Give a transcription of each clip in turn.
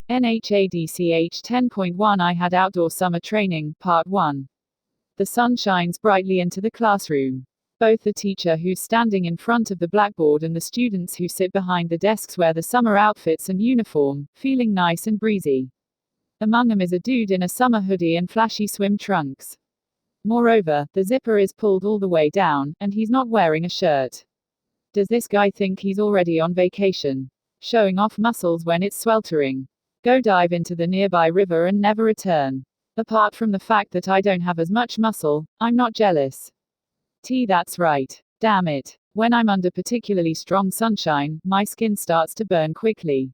NHADCH 10.1 I had outdoor summer training, Part 1. The sun shines brightly into the classroom. Both the teacher who's standing in front of the blackboard and the students who sit behind the desks wear the summer outfits and uniform, feeling nice and breezy. Among them is a dude in a summer hoodie and flashy swim trunks. Moreover, the zipper is pulled all the way down, and he's not wearing a shirt. Does this guy think he's already on vacation? Showing off muscles when it's sweltering. Go dive into the nearby river and never return. Apart from the fact that I don't have as much muscle, I'm not jealous. That's right. Damn it. When I'm under particularly strong sunshine, my skin starts to burn quickly.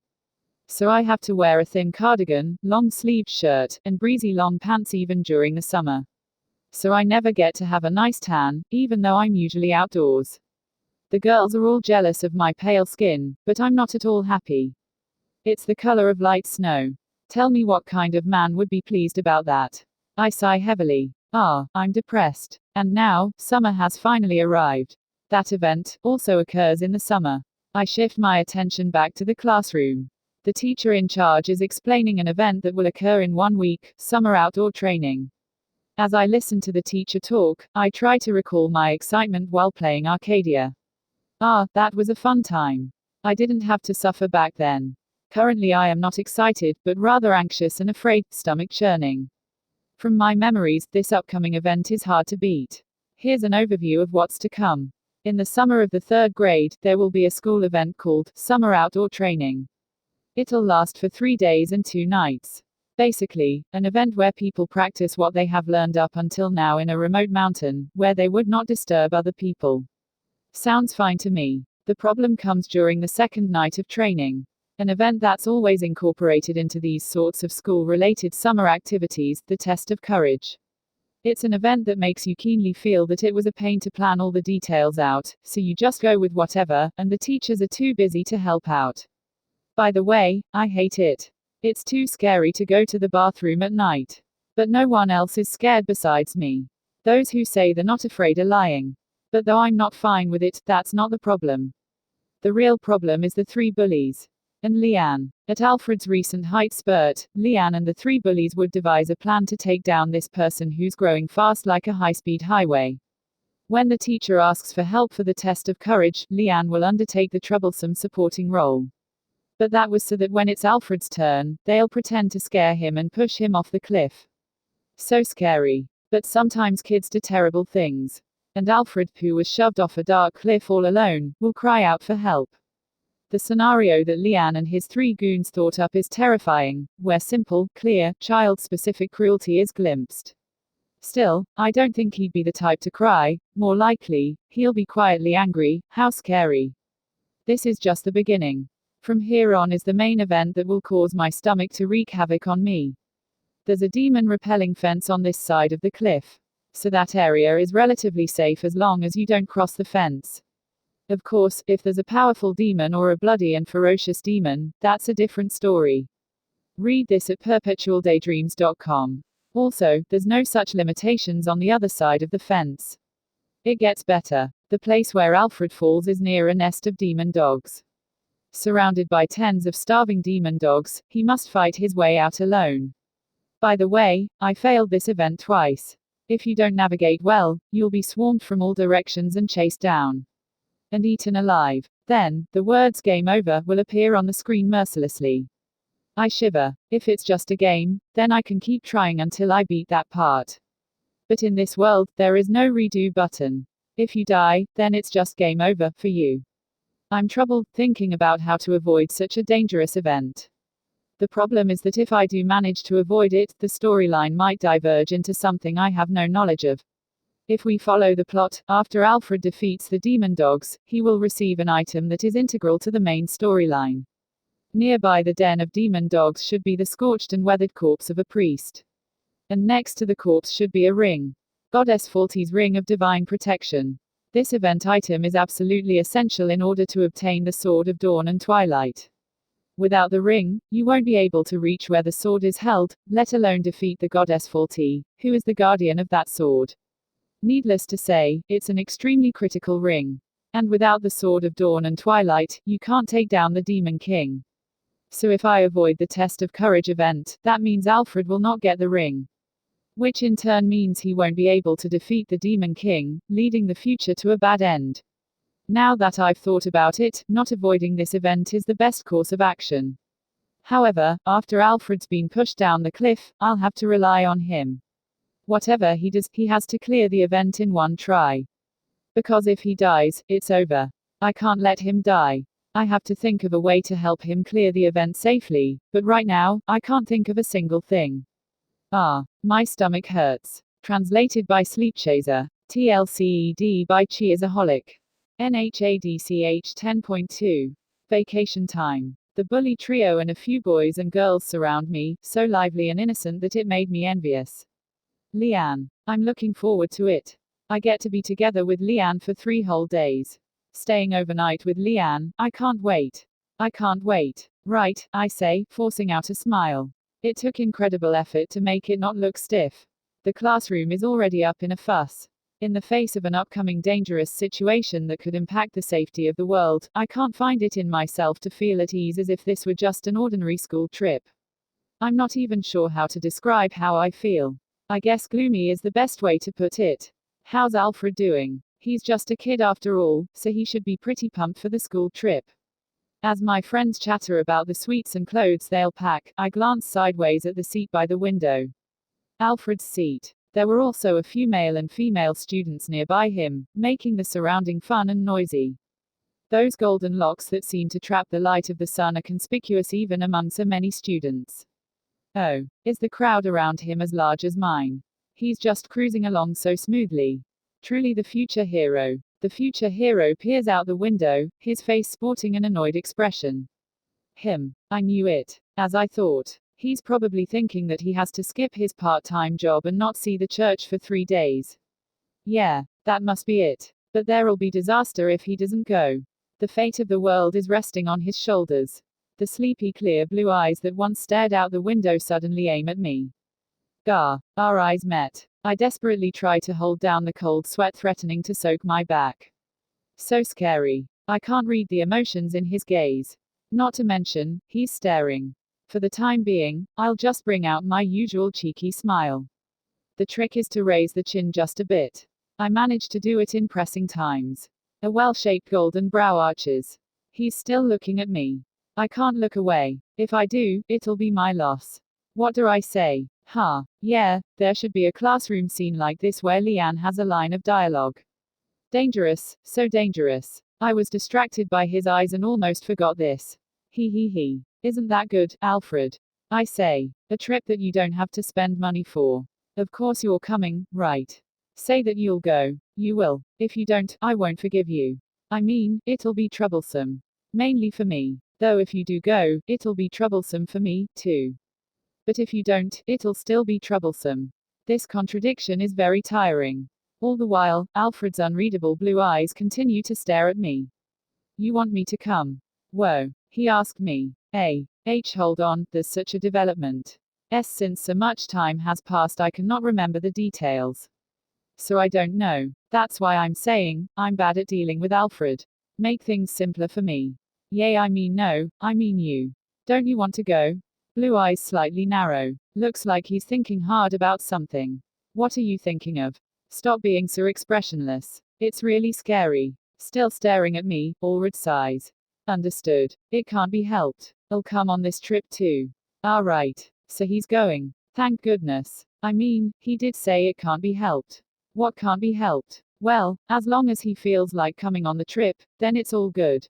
So I have to wear a thin cardigan, long-sleeved shirt, and breezy long pants even during the summer. So I never get to have a nice tan, even though I'm usually outdoors. The girls are all jealous of my pale skin, but I'm not at all happy. It's the color of light snow. Tell me what kind of man would be pleased about that. I sigh heavily. I'm depressed. And now, summer has finally arrived. That event also occurs in the summer. I shift my attention back to the classroom. The teacher in charge is explaining an event that will occur in 1 week, summer outdoor training. As I listen to the teacher talk, I try to recall my excitement while playing Arcadia. That was a fun time. I didn't have to suffer back then. Currently I am not excited, but rather anxious and afraid, stomach churning. From my memories, this upcoming event is hard to beat. Here's an overview of what's to come. In the summer of the 3rd grade, there will be a school event called Summer Outdoor Training. It'll last for 3 days and 2 nights. Basically, an event where people practice what they have learned up until now in a remote mountain, where they would not disturb other people. Sounds fine to me. The problem comes during the 2nd night of training. An event that's always incorporated into these sorts of school-related summer activities, the test of courage. It's an event that makes you keenly feel that it was a pain to plan all the details out, so you just go with whatever, and the teachers are too busy to help out. By the way, I hate it. It's too scary to go to the bathroom at night. But no one else is scared besides me. Those who say they're not afraid are lying. But though I'm not fine with it, that's not the problem. The real problem is the 3 bullies. And Leanne. At Alfred's recent height spurt, Leanne and the 3 bullies would devise a plan to take down this person who's growing fast like a high-speed highway. When the teacher asks for help for the test of courage, Leanne will undertake the troublesome supporting role. But that was so that when it's Alfred's turn, they'll pretend to scare him and push him off the cliff. So scary. But sometimes kids do terrible things. And Alfred, who was shoved off a dark cliff all alone, will cry out for help. The scenario that Leanne and his 3 goons thought up is terrifying, where simple, clear, child-specific cruelty is glimpsed. Still, I don't think he'd be the type to cry. More likely, he'll be quietly angry. How scary. This is just the beginning. From here on is the main event that will cause my stomach to wreak havoc on me. There's a demon-repelling fence on this side of the cliff. So that area is relatively safe as long as you don't cross the fence. Of course, if there's a powerful demon or a bloody and ferocious demon, that's a different story. Read this at perpetualdaydreams.com. Also, there's no such limitations on the other side of the fence. It gets better. The place where Alfred falls is near a nest of demon dogs. Surrounded by tens of starving demon dogs, he must fight his way out alone. By the way, I failed this event twice. If you don't navigate well, you'll be swarmed from all directions and chased down. And eaten alive. Then, the words "game over" will appear on the screen mercilessly. I shiver. If it's just a game, then I can keep trying until I beat that part. But in this world, there is no redo button. If you die, then it's just game over for you. I'm troubled thinking about how to avoid such a dangerous event. The problem is that if I do manage to avoid it, the storyline might diverge into something I have no knowledge of. If we follow the plot, after Alfred defeats the demon dogs, he will receive an item that is integral to the main storyline. Nearby the den of demon dogs should be the scorched and weathered corpse of a priest. And next to the corpse should be a ring. Goddess Faulty's ring of divine protection. This event item is absolutely essential in order to obtain the Sword of Dawn and Twilight. Without the ring, you won't be able to reach where the sword is held, let alone defeat the Goddess Faulty, who is the guardian of that sword. Needless to say, it's an extremely critical ring. And without the Sword of Dawn and Twilight, you can't take down the Demon King. So if I avoid the test of courage event, that means Alfred will not get the ring. Which in turn means he won't be able to defeat the Demon King, leading the future to a bad end. Now that I've thought about it, not avoiding this event is the best course of action. However, after Alfred's been pushed down the cliff, I'll have to rely on him. Whatever he does, he has to clear the event in one try. Because if he dies, it's over. I can't let him die. I have to think of a way to help him clear the event safely, but right now, I can't think of a single thing. My stomach hurts. Translated by Sleepchaser. TLCED by Cheesaholic. NHADCH 10.2. Vacation time. The bully trio and a few boys and girls surround me, so lively and innocent that it made me envious. Leanne. I'm looking forward to it. I get to be together with Leanne for 3 whole days. Staying overnight with Leanne, I can't wait. I can't wait. Right, I say, forcing out a smile. It took incredible effort to make it not look stiff. The classroom is already up in a fuss. In the face of an upcoming dangerous situation that could impact the safety of the world, I can't find it in myself to feel at ease as if this were just an ordinary school trip. I'm not even sure how to describe how I feel. I guess gloomy is the best way to put it. How's Alfred doing? He's just a kid after all, so he should be pretty pumped for the school trip. As my friends chatter about the sweets and clothes they'll pack, I glance sideways at the seat by the window. Alfred's seat. There were also a few male and female students nearby him, making the surrounding fun and noisy. Those golden locks that seem to trap the light of the sun are conspicuous even among so many students. Oh, is the crowd around him as large as mine? He's just cruising along so smoothly. Truly the future hero. The future hero peers out the window, his face sporting an annoyed expression. Him. I knew it. As I thought. He's probably thinking that he has to skip his part-time job and not see the church for 3 days. Yeah, that must be it. But there'll be disaster if he doesn't go. The fate of the world is resting on his shoulders. The sleepy clear blue eyes that once stared out the window suddenly aim at me. Gah. Our eyes met. I desperately try to hold down the cold sweat threatening to soak my back. So scary. I can't read the emotions in his gaze. Not to mention, he's staring. For the time being, I'll just bring out my usual cheeky smile. The trick is to raise the chin just a bit. I manage to do it in pressing times. A well-shaped golden brow arches. He's still looking at me. I can't look away. If I do, it'll be my loss. What do I say? Yeah, there should be a classroom scene like this where Leanne has a line of dialogue. Dangerous, so dangerous. I was distracted by his eyes and almost forgot this. He. Isn't that good, Alfred? I say. A trip that you don't have to spend money for. Of course you're coming, right? Say that you'll go. You will. If you don't, I won't forgive you. I mean, it'll be troublesome. Mainly for me. Though if you do go, it'll be troublesome for me, too. But if you don't, it'll still be troublesome. This contradiction is very tiring. All the while, Alfred's unreadable blue eyes continue to stare at me. You want me to come? Whoa. He asked me. Hold on, there's such a development. Since so much time has passed I cannot remember the details. So I don't know. That's why I'm saying, I'm bad at dealing with Alfred. Make things simpler for me. Yay, I mean no, I mean you. Don't you want to go? Blue eyes slightly narrow. Looks like he's thinking hard about something. What are you thinking of? Stop being so expressionless. It's really scary. Still staring at me, Allred sighs. Understood. It can't be helped. I'll come on this trip too. Right. So he's going. Thank goodness. I mean, he did say it can't be helped. What can't be helped? Well, as long as he feels like coming on the trip, then it's all good.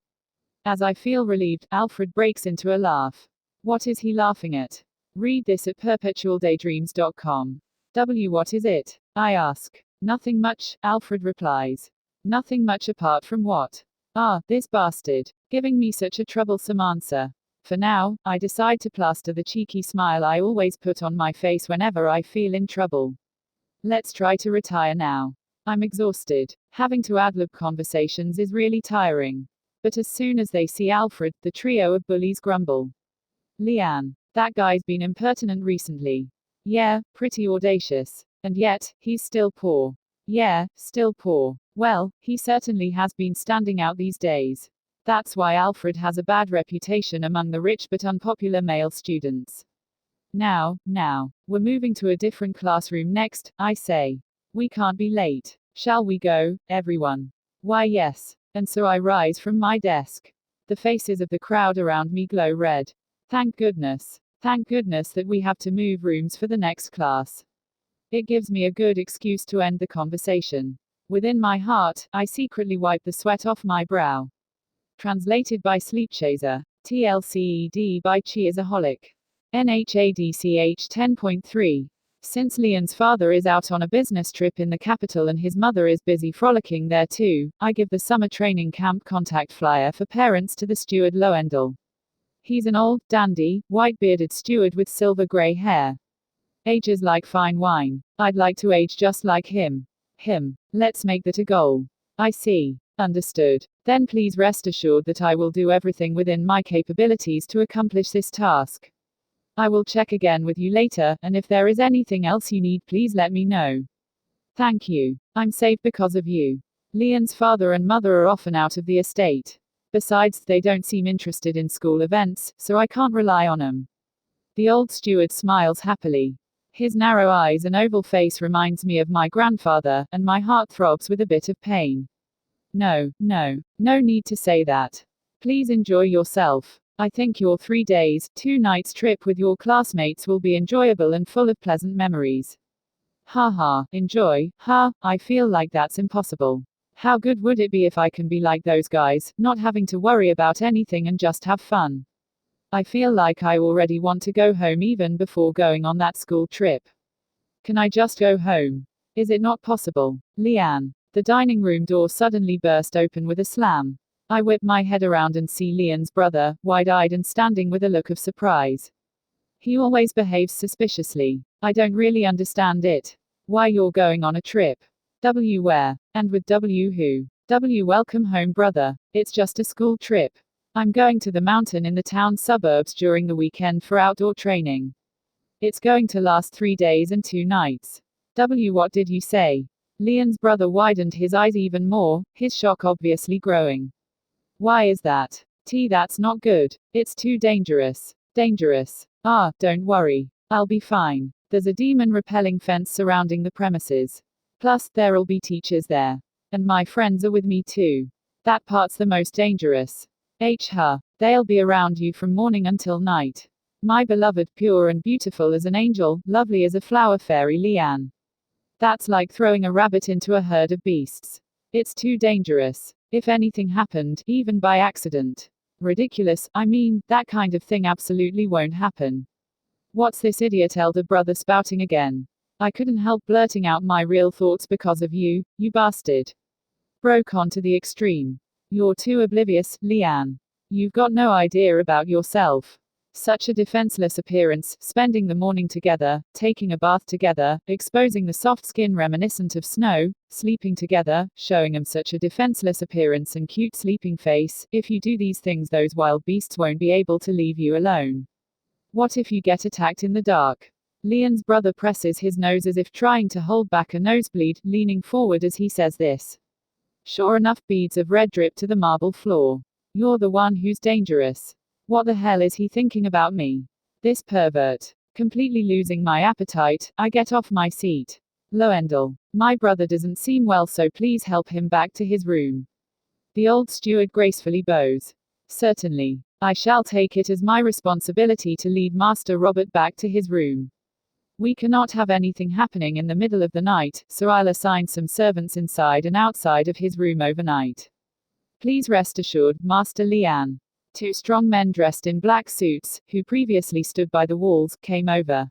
As I feel relieved, Alfred breaks into a laugh. What is he laughing at? Read this at perpetualdaydreams.com. What is it? I ask. Nothing much, Alfred replies. Nothing much apart from what? This bastard. Giving me such a troublesome answer. For now, I decide to plaster the cheeky smile I always put on my face whenever I feel in trouble. Let's try to retire now. I'm exhausted. Having to ad-lib conversations is really tiring. But as soon as they see Alfred, the trio of bullies grumble. Leanne. That guy's been impertinent recently. Yeah, pretty audacious. And yet, he's still poor. Yeah, still poor. Well, he certainly has been standing out these days. That's why Alfred has a bad reputation among the rich but unpopular male students. Now, we're moving to a different classroom next, I say. We can't be late. Shall we go, everyone? Why, yes. And so I rise from my desk. The faces of the crowd around me glow red. Thank goodness. Thank goodness that we have to move rooms for the next class. It gives me a good excuse to end the conversation. Within my heart, I secretly wipe the sweat off my brow. Translated by Sleepchaser. TLCED by Cheersaholic. NHADCH 10.3. Since Leon's father is out on a business trip in the capital and his mother is busy frolicking there too, I give the summer training camp contact flyer for parents to the steward Loendl. He's an old, dandy, white-bearded steward with silver grey hair. Ages like fine wine. I'd like to age just like him. Let's make that a goal. I see. Understood. Then please rest assured that I will do everything within my capabilities to accomplish this task. I will check again with you later, and if there is anything else you need, please let me know. Thank you. I'm safe because of you. Leon's father and mother are often out of the estate. Besides, they don't seem interested in school events, so I can't rely on them. The old steward smiles happily. His narrow eyes and oval face reminds me of my grandfather, and my heart throbs with a bit of pain. No need to say that. Please enjoy yourself. I think your 3 days, 2 nights trip with your classmates will be enjoyable and full of pleasant memories. Haha, enjoy, I feel like that's impossible. How good would it be if I can be like those guys, not having to worry about anything and just have fun? I feel like I already want to go home even before going on that school trip. Can I just go home? Is it not possible? Leanne. The dining room door suddenly burst open with a slam. I whip my head around and see Leon's brother, wide-eyed and standing with a look of surprise. He always behaves suspiciously. I don't really understand it. Why you're going on a trip? W where? And with W who? W welcome home brother. It's just a school trip. I'm going to the mountain in the town suburbs during the weekend for outdoor training. It's going to last 3 days and 2 nights. W what did you say? Leon's brother widened his eyes even more, his shock obviously growing. Why is that? T that's not good. It's too dangerous. Dangerous. Ah, don't worry. I'll be fine. There's a demon-repelling fence surrounding the premises. Plus, there'll be teachers there. And my friends are with me too. That part's the most dangerous. They'll be around you from morning until night. My beloved, pure and beautiful as an angel, lovely as a flower fairy Leanne. That's like throwing a rabbit into a herd of beasts. It's too dangerous. If anything happened, even by accident. Ridiculous, I mean, that kind of thing absolutely won't happen. What's this idiot elder brother spouting again? I couldn't help blurting out my real thoughts because of you, you bastard. Broke on to the extreme. You're too oblivious, Leanne. You've got no idea about yourself. Such a defenseless appearance, spending the morning together, taking a bath together, exposing the soft skin reminiscent of snow, sleeping together, showing them such a defenseless appearance and cute sleeping face. If you do these things, those wild beasts won't be able to leave you alone. What if you get attacked in the dark? Leon's brother presses his nose as if trying to hold back a nosebleed, leaning forward as he says this. Sure enough, beads of red drip to the marble floor. You're the one who's dangerous. What the hell is he thinking about me? This pervert. Completely losing my appetite, I get off my seat. Loendl. My brother doesn't seem well, so please help him back to his room. The old steward gracefully bows. Certainly. I shall take it as my responsibility to lead Master Robert back to his room. We cannot have anything happening in the middle of the night, so I'll assign some servants inside and outside of his room overnight. Please rest assured, Master Leanne. 2 strong men dressed in black suits, who previously stood by the walls, came over.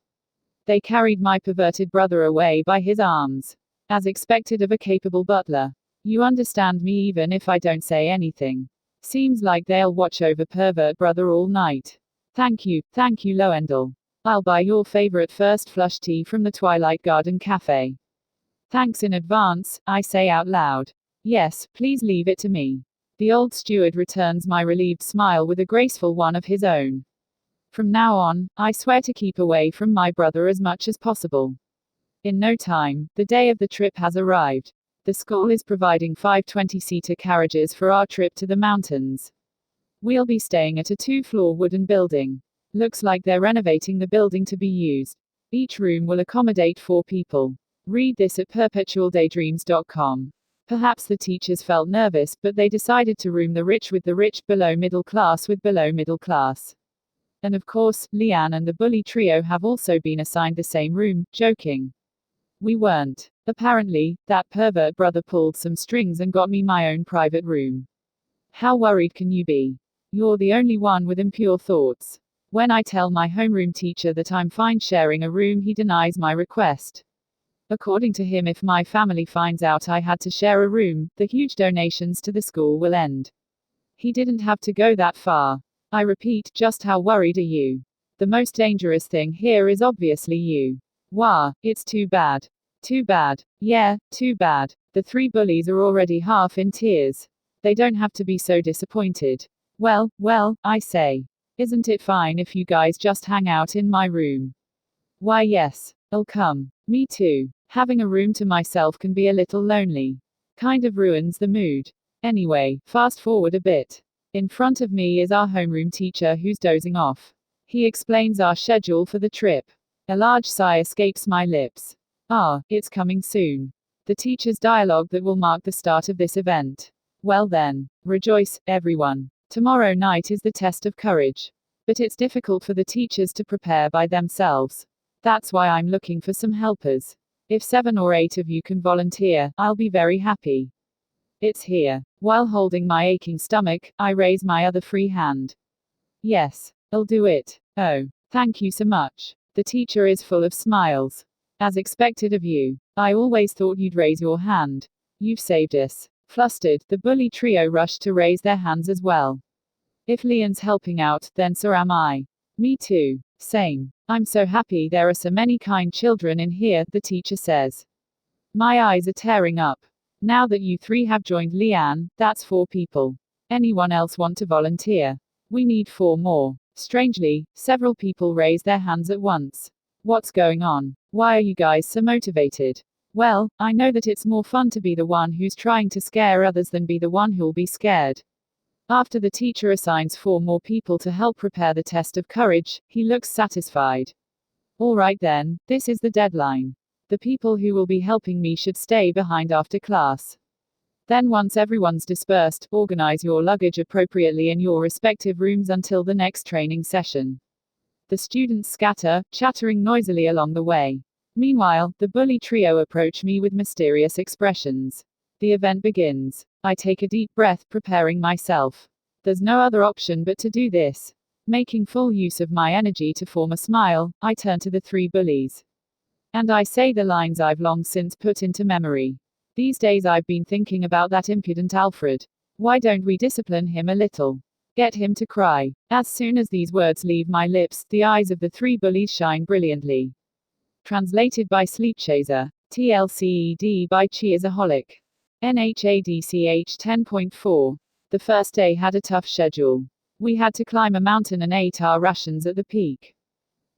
They carried my perverted brother away by his arms. As expected of a capable butler. You understand me even if I don't say anything. Seems like they'll watch over pervert brother all night. Thank you, Loendl. I'll buy your favorite first flush tea from the Twilight Garden Cafe. Thanks in advance, I say out loud. Yes, please leave it to me. The old steward returns my relieved smile with a graceful one of his own. From now on, I swear to keep away from my brother as much as possible. In no time, the day of the trip has arrived. The school is providing 5 20-seater carriages for our trip to the mountains. We'll be staying at a 2-floor wooden building. Looks like they're renovating the building to be used. Each room will accommodate 4 people. Read this at perpetualdaydreams.com. Perhaps the teachers felt nervous, but they decided to room the rich with the rich, below middle class with below middle class. And of course, Leanne and the bully trio have also been assigned the same room, joking. We weren't. Apparently, that pervert brother pulled some strings and got me my own private room. How worried can you be? You're the only one with impure thoughts. When I tell my homeroom teacher that I'm fine sharing a room, he denies my request. According to him, if my family finds out I had to share a room, the huge donations to the school will end. He didn't have to go that far. I repeat, just how worried are you? The most dangerous thing here is obviously you. Wah, it's too bad. Too bad. Yeah, too bad. The 3 bullies are already half in tears. They don't have to be so disappointed. Well, I say. Isn't it fine if you guys just hang out in my room? Why yes. I'll come. Me too. Having a room to myself can be a little lonely. Kind of ruins the mood. Anyway, fast forward a bit. In front of me is our homeroom teacher who's dozing off. He explains our schedule for the trip. A large sigh escapes my lips. Ah, it's coming soon. The teacher's dialogue that will mark the start of this event. Well then, rejoice, everyone. Tomorrow night is the test of courage. But it's difficult for the teachers to prepare by themselves. That's why I'm looking for some helpers. If 7 or 8 of you can volunteer, I'll be very happy. It's here. While holding my aching stomach, I raise my other free hand. Yes, I'll do it. Oh, thank you so much. The teacher is full of smiles. As expected of you. I always thought you'd raise your hand. You've saved us. Flustered, the bully trio rushed to raise their hands as well. If Leon's helping out, then so am I. Me too. Same. I'm so happy there are so many kind children in here, the teacher says. My eyes are tearing up. Now that you 3 have joined Leanne, that's 4 people. Anyone else want to volunteer? We need 4 more. Strangely, several people raise their hands at once. What's going on? Why are you guys so motivated? Well, I know that it's more fun to be the one who's trying to scare others than be the one who'll be scared. After the teacher assigns 4 more people to help prepare the test of courage, he looks satisfied. All right then, this is the deadline. The people who will be helping me should stay behind after class. Then once everyone's dispersed, organize your luggage appropriately in your respective rooms until the next training session. The students scatter, chattering noisily along the way. Meanwhile, the bully trio approach me with mysterious expressions. The event begins. I take a deep breath, preparing myself. There's no other option but to do this. Making full use of my energy to form a smile, I turn to the 3 bullies. And I say the lines I've long since put into memory. These days I've been thinking about that impudent Alfred. Why don't we discipline him a little? Get him to cry. As soon as these words leave my lips, the eyes of the 3 bullies shine brilliantly. Translated by Sleepchaser. TLCED by Cheersaholic. NHADCH 10.4. The first day had a tough schedule. We had to climb a mountain and ate our rations at the peak.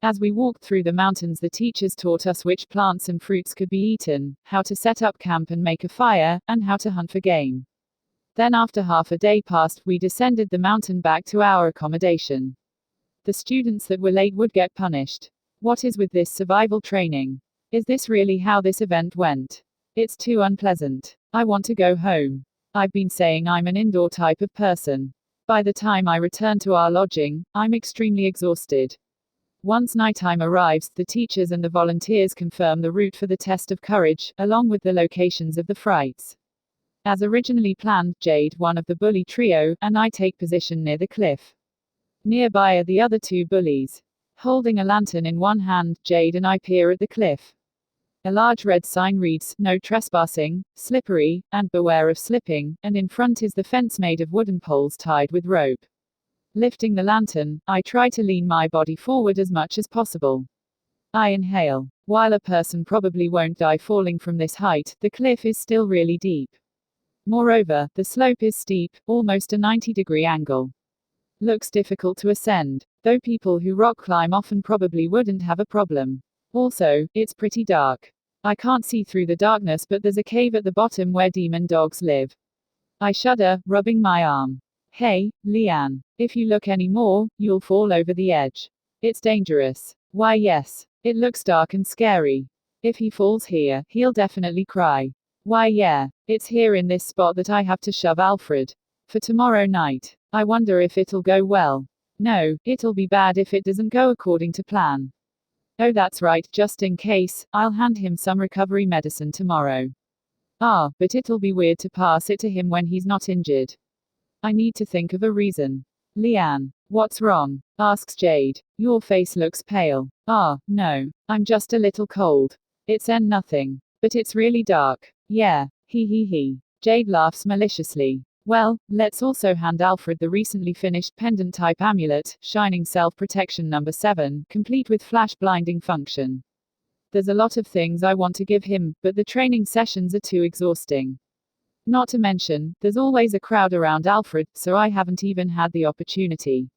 As we walked through the mountains, the teachers taught us which plants and fruits could be eaten, how to set up camp and make a fire, and how to hunt for game. Then after half a day passed, we descended the mountain back to our accommodation. The students that were late would get punished. What is with this survival training? Is this really how this event went? It's too unpleasant. I want to go home. I've been saying I'm an indoor type of person. By the time I return to our lodging, I'm extremely exhausted. Once nighttime arrives, the teachers and the volunteers confirm the route for the test of courage, along with the locations of the frights. As originally planned, Jade, one of the bully trio, and I take position near the cliff. Nearby are the other 2 bullies. Holding a lantern in one hand, Jade and I peer at the cliff. A large red sign reads, "No trespassing, slippery, and beware of slipping," and in front is the fence made of wooden poles tied with rope. Lifting the lantern, I try to lean my body forward as much as possible. I inhale. While a person probably won't die falling from this height, the cliff is still really deep. Moreover, the slope is steep, almost a 90-degree angle. Looks difficult to ascend, though people who rock climb often probably wouldn't have a problem. Also, it's pretty dark. I can't see through the darkness, but there's a cave at the bottom where demon dogs live. I shudder, rubbing my arm. Hey, Leanne. If you look any more, you'll fall over the edge. It's dangerous. Why, yes. It looks dark and scary. If he falls here, he'll definitely cry. Why, yeah. It's here in this spot that I have to shove Alfred. For tomorrow night. I wonder if it'll go well. No, it'll be bad if it doesn't go according to plan. Oh, that's right, just in case, I'll hand him some recovery medicine tomorrow. Ah, but it'll be weird to pass it to him when he's not injured. I need to think of a reason. Leanne. What's wrong? Asks Jade. Your face looks pale. Ah, no. I'm just a little cold. It's nothing. But it's really dark. Yeah. He. Jade laughs maliciously. Well, let's also hand Alfred the recently finished pendant-type amulet, Shining Self-Protection number 7, complete with flash blinding function. There's a lot of things I want to give him, but the training sessions are too exhausting. Not to mention, there's always a crowd around Alfred, so I haven't even had the opportunity.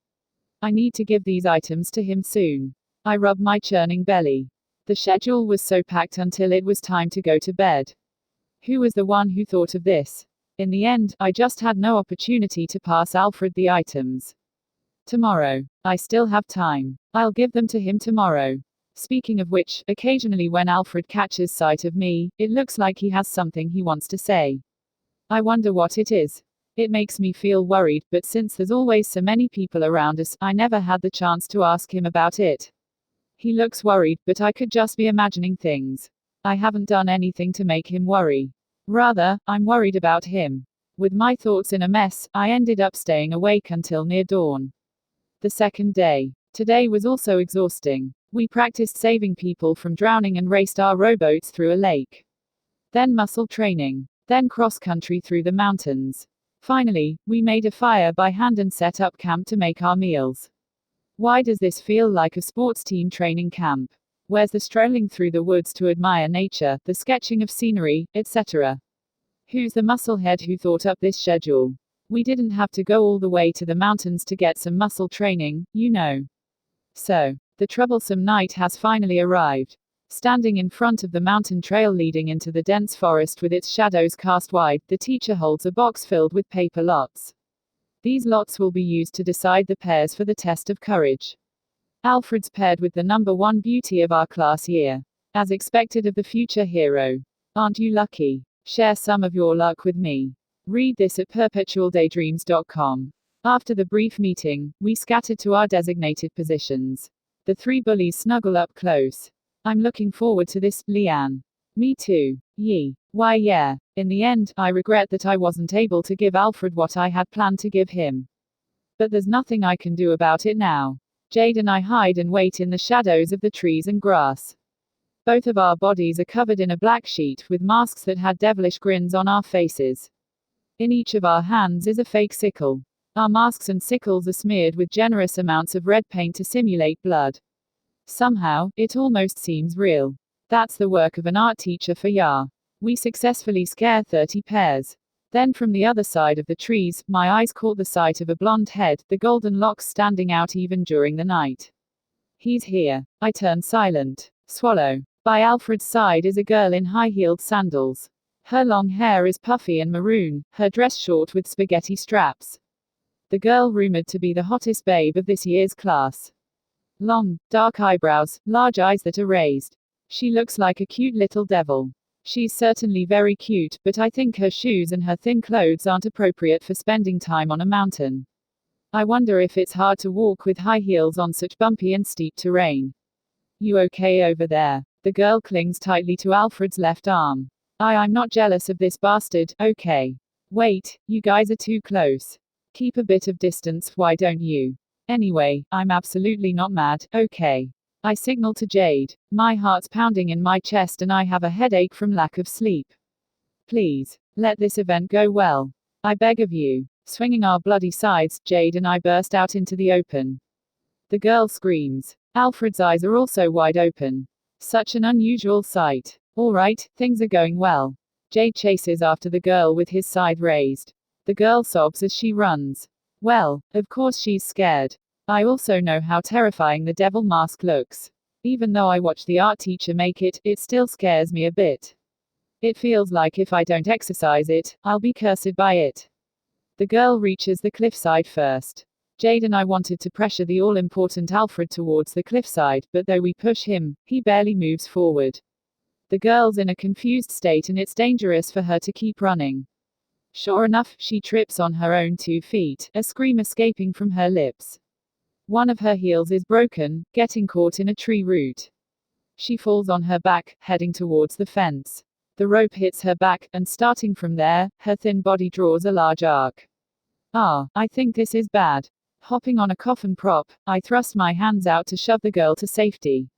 I need to give these items to him soon. I rub my churning belly. The schedule was so packed until it was time to go to bed. Who was the one who thought of this? In the end, I just had no opportunity to pass Alfred the items. Tomorrow. I still have time. I'll give them to him tomorrow. Speaking of which, occasionally when Alfred catches sight of me, it looks like he has something he wants to say. I wonder what it is. It makes me feel worried, but since there's always so many people around us, I never had the chance to ask him about it. He looks worried, but I could just be imagining things. I haven't done anything to make him worry. Rather, I'm worried about him. With my thoughts in a mess, I ended up staying awake until near dawn. The second day. Today was also exhausting. We practiced saving people from drowning and raced our rowboats through a lake. Then muscle training. Then cross-country through the mountains. Finally, we made a fire by hand and set up camp to make our meals. Why does this feel like a sports team training camp? Where's the strolling through the woods to admire nature, the sketching of scenery, etc.? Who's the musclehead who thought up this schedule? We didn't have to go all the way to the mountains to get some muscle training, you know. So, the troublesome night has finally arrived. Standing in front of the mountain trail leading into the dense forest with its shadows cast wide, the teacher holds a box filled with paper lots. These lots will be used to decide the pairs for the test of courage. Alfred's paired with the number 1 beauty of our class year. As expected of the future hero. Aren't you lucky? Share some of your luck with me. Read this at perpetualdaydreams.com. After the brief meeting, we scattered to our designated positions. The 3 bullies snuggle up close. I'm looking forward to this, Leanne. Me too. Yee. Why, yeah. In the end, I regret that I wasn't able to give Alfred what I had planned to give him. But there's nothing I can do about it now. Jade and I hide and wait in the shadows of the trees and grass. Both of our bodies are covered in a black sheet, with masks that had devilish grins on our faces. In each of our hands is a fake sickle. Our masks and sickles are smeared with generous amounts of red paint to simulate blood. Somehow, it almost seems real. That's the work of an art teacher for ya. We successfully scare 30 pairs. Then from the other side of the trees, my eyes caught the sight of a blonde head, the golden locks standing out even during the night. He's here. I turn silent. Swallow. By Alfred's side is a girl in high-heeled sandals. Her long hair is puffy and maroon, her dress short with spaghetti straps. The girl rumored to be the hottest babe of this year's class. Long, dark eyebrows, large eyes that are raised. She looks like a cute little devil. She's certainly very cute, but I think her shoes and her thin clothes aren't appropriate for spending time on a mountain. I wonder if it's hard to walk with high heels on such bumpy and steep terrain. You okay over there? The girl clings tightly to Alfred's left arm. I'm not jealous of this bastard, okay. Wait, you guys are too close. Keep a bit of distance, why don't you? Anyway, I'm absolutely not mad, okay. I signal to Jade. My heart's pounding in my chest and I have a headache from lack of sleep. Please, let this event go well. I beg of you. Swinging our bloody sides, Jade and I burst out into the open. The girl screams. Alfred's eyes are also wide open. Such an unusual sight. All right, things are going well. Jade chases after the girl with his side raised. The girl sobs as she runs. Well, of course she's scared. I also know how terrifying the devil mask looks. Even though I watch the art teacher make it, it still scares me a bit. It feels like if I don't exercise it, I'll be cursed by it. The girl reaches the cliffside first. Jade and I wanted to pressure the all-important Alfred towards the cliffside, but though we push him, he barely moves forward. The girl's in a confused state and it's dangerous for her to keep running. Sure enough, she trips on her own 2 feet, a scream escaping from her lips. One of her heels is broken, getting caught in a tree root. She falls on her back, heading towards the fence. The rope hits her back, and starting from there, her thin body draws a large arc. I think this is bad. Hopping on a coffin prop, I thrust my hands out to shove the girl to safety.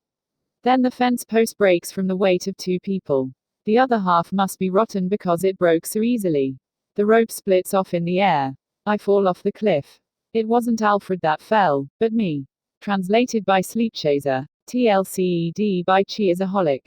Then the fence post breaks from the weight of 2 people. The other half must be rotten because it broke so easily. The rope splits off in the air. I fall off the cliff. It wasn't Alfred that fell, but me. Translated by Sleepchaser. TLCED by Chiazaholic.